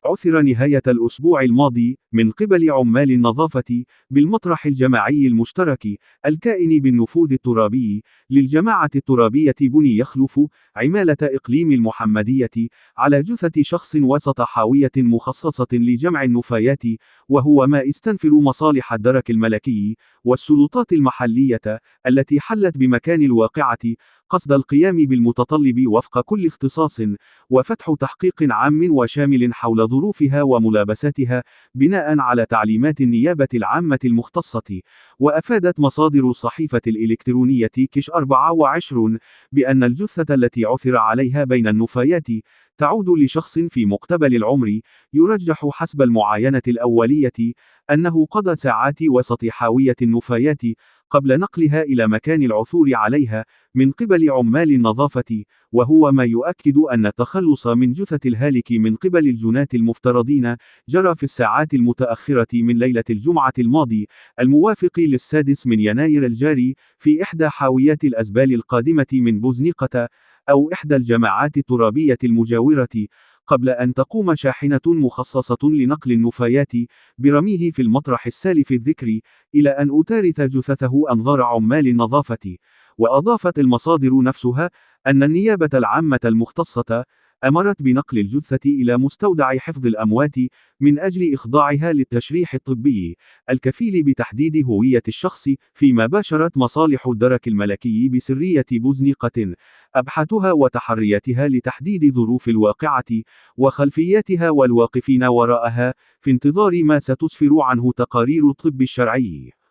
عُثر نهاية الأسبوع الماضي من قبل عمال النظافة بالمطرح الجماعي المشترك الكائن بالنفوذ الترابي للجماعة الترابية بني يخلف عمالة إقليم المحمدية على جثة شخص وسط حاوية مخصصة لجمع النفايات، وهو ما يستنفر مصالح الدرك الملكي والسلطات المحلية التي حلت بمكان الواقعة قصد القيام بالمتطلب وفق كل اختصاص، وفتح تحقيق عام وشامل حول ظروفها وملابساتها بناء على تعليمات النيابة العامة المختصة. وأفادت مصادر الصحيفة الإلكترونية كش 24 بأن الجثة التي عثر عليها بين النفايات تعود لشخص في مقتبل العمر، يرجح حسب المعاينة الأولية أنه قضى ساعات وسط حاوية النفايات قبل نقلها إلى مكان العثور عليها من قبل عمال النظافة، وهو ما يؤكد أن التخلص من جثة الهالك من قبل الجناة المفترضين جرى في الساعات المتأخرة من ليلة الجمعة الماضي الموافق للسادس من يناير الجاري في إحدى حاويات الأزبال القادمة من بوزنيقة أو إحدى الجماعات الترابية المجاورة، قبل أن تقوم شاحنة مخصصة لنقل النفايات برميه في المطرح السالف الذكر، إلى أن أتارث جثثه أنظار عمال النظافة. وأضافت المصادر نفسها أن النيابة العامة المختصة أمرت بنقل الجثة إلى مستودع حفظ الأموات من أجل إخضاعها للتشريح الطبي الكفيل بتحديد هوية الشخص، فيما باشرت مصالح الدرك الملكي بسرية بوزنيقة أبحاثها وتحرياتها لتحديد ظروف الواقعة وخلفياتها والواقفين وراءها، في انتظار ما ستسفر عنه تقارير الطب الشرعي.